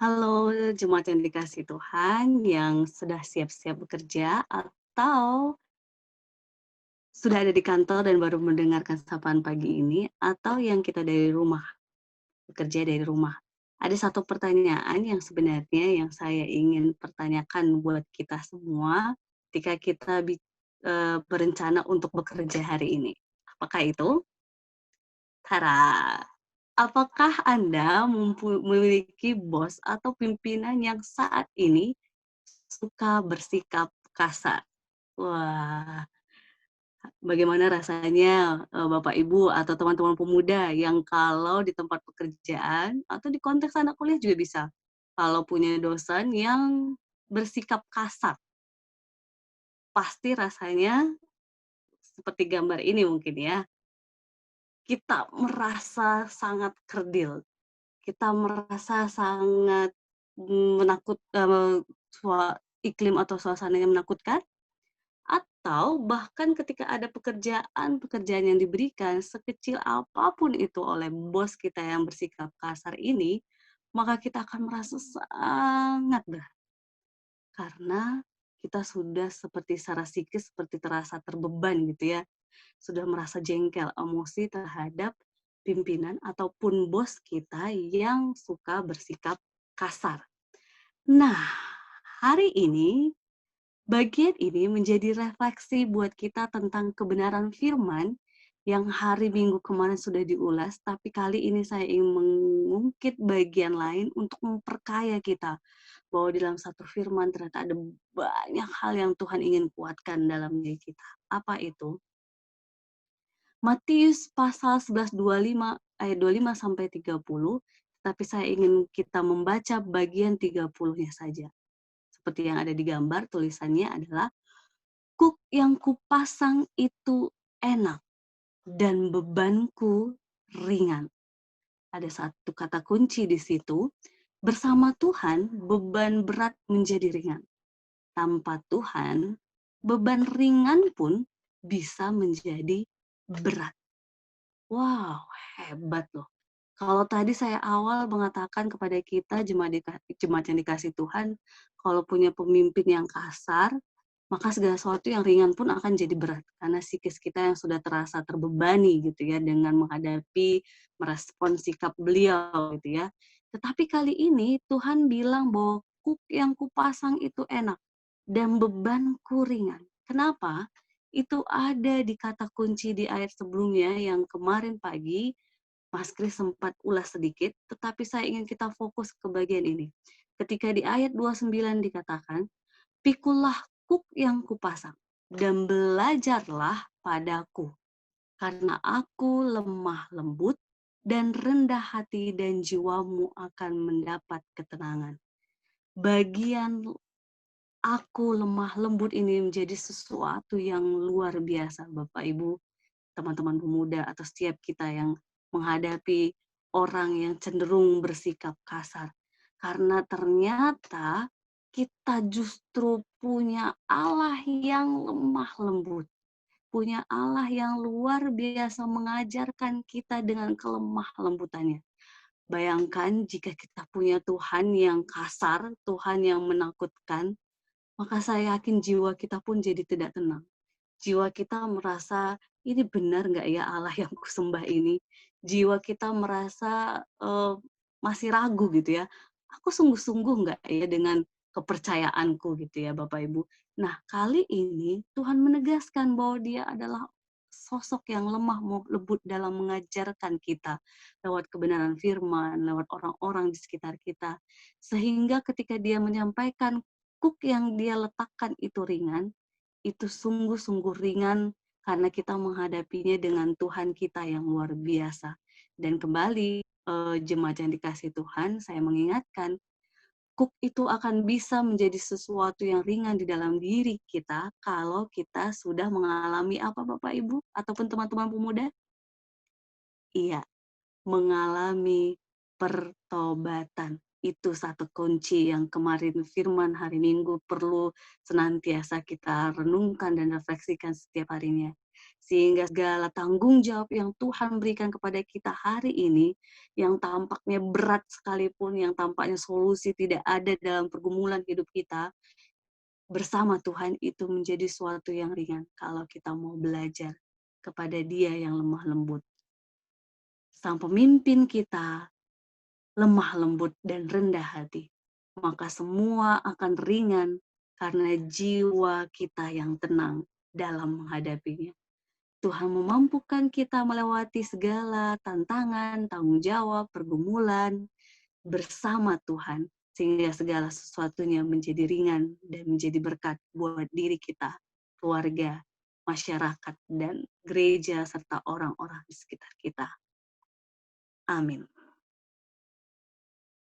Halo, jemaat yang dikasih Tuhan yang sudah siap-siap bekerja atau sudah ada di kantor dan baru mendengarkan sapaan pagi ini, atau yang kita dari rumah, bekerja dari rumah. Ada satu pertanyaan yang sebenarnya yang saya ingin pertanyakan buat kita semua ketika kita berencana untuk bekerja hari ini. Apakah itu? Tara. Apakah Anda memiliki bos atau pimpinan yang saat ini suka bersikap kasar? Wah, bagaimana rasanya, Bapak Ibu atau teman-teman pemuda yang kalau di tempat pekerjaan atau di konteks anak kuliah juga bisa, kalau punya dosen yang bersikap kasar, pasti rasanya seperti gambar ini mungkin ya, kita merasa sangat kerdil. Kita merasa sangat, iklim atau suasananya menakutkan, atau bahkan ketika ada pekerjaan yang diberikan, sekecil apapun itu oleh bos kita yang bersikap kasar ini, maka kita akan merasa sangat berat. Karena kita sudah seperti secara psikis seperti terasa terbeban gitu ya, sudah merasa jengkel, emosi terhadap pimpinan ataupun bos kita yang suka bersikap kasar. Nah, hari ini, bagian ini menjadi refleksi buat kita tentang kebenaran firman yang hari Minggu kemarin sudah diulas, tapi kali ini saya ingin mengungkit bagian lain untuk memperkaya kita bahwa di dalam satu firman ternyata ada banyak hal yang Tuhan ingin kuatkan dalam diri kita. Apa itu? Matius pasal 11, 25, ayat 25 sampai 30, tapi saya ingin kita membaca bagian 30-nya saja. Seperti yang ada di gambar, tulisannya adalah, "Kuk yang kupasang itu enak, dan bebanku ringan." Ada satu kata kunci di situ, bersama Tuhan, beban berat menjadi ringan. Tanpa Tuhan, beban ringan pun bisa menjadi berat. Wow, hebat loh. Kalau tadi saya awal mengatakan kepada kita jemaat yang dikasih Tuhan, kalau punya pemimpin yang kasar, maka segala sesuatu yang ringan pun akan jadi berat. Karena psikis kita yang sudah terasa terbebani gitu ya, dengan menghadapi, merespon sikap beliau gitu ya. Tetapi kali ini Tuhan bilang bahwa kuk yang kupasang itu enak dan bebanku ringan. Kenapa? Itu ada di kata kunci di ayat sebelumnya yang kemarin pagi Mas Kris sempat ulas sedikit, tetapi saya ingin kita fokus ke bagian ini. Ketika di ayat 29 dikatakan, "Pikulah kuk yang kupasang, dan belajarlah padaku, karena aku lemah lembut dan rendah hati dan jiwamu akan mendapat ketenangan." Bagian aku lemah lembut ini menjadi sesuatu yang luar biasa, Bapak Ibu, teman-teman pemuda, atau setiap kita yang menghadapi orang yang cenderung bersikap kasar. Karena ternyata kita justru punya Allah yang lemah lembut. Punya Allah yang luar biasa mengajarkan kita dengan kelemah lembutannya. Bayangkan jika kita punya Tuhan yang kasar, Tuhan yang menakutkan, maka saya yakin jiwa kita pun jadi tidak tenang. Jiwa kita merasa, "Ini benar nggak ya Allah yang kusembah ini?" Jiwa kita merasa, masih ragu gitu ya, "Aku sungguh-sungguh nggak ya dengan kepercayaanku?" Gitu ya Bapak Ibu. Nah, kali ini Tuhan menegaskan bahwa Dia adalah sosok yang lemah lembut dalam mengajarkan kita lewat kebenaran firman, lewat orang-orang di sekitar kita. Sehingga ketika Dia menyampaikan kuk yang Dia letakkan itu ringan, itu sungguh-sungguh ringan karena kita menghadapinya dengan Tuhan kita yang luar biasa. Dan kembali, jemaat yang dikasih Tuhan, saya mengingatkan, kuk itu akan bisa menjadi sesuatu yang ringan di dalam diri kita kalau kita sudah mengalami apa Bapak Ibu ataupun teman-teman pemuda? Iya, mengalami pertobatan. Itu satu kunci yang kemarin firman hari Minggu perlu senantiasa kita renungkan dan refleksikan setiap harinya. Sehingga segala tanggung jawab yang Tuhan berikan kepada kita hari ini, yang tampaknya berat sekalipun, yang tampaknya solusi tidak ada dalam pergumulan hidup kita, bersama Tuhan itu menjadi suatu yang ringan kalau kita mau belajar kepada Dia yang lemah lembut. Sang pemimpin kita lemah lembut dan rendah hati, maka semua akan ringan karena jiwa kita yang tenang dalam menghadapinya. Tuhan memampukan kita melewati segala tantangan, tanggung jawab, pergumulan bersama Tuhan, sehingga segala sesuatunya menjadi ringan dan menjadi berkat buat diri kita, keluarga, masyarakat, dan gereja, serta orang-orang di sekitar kita. Amin.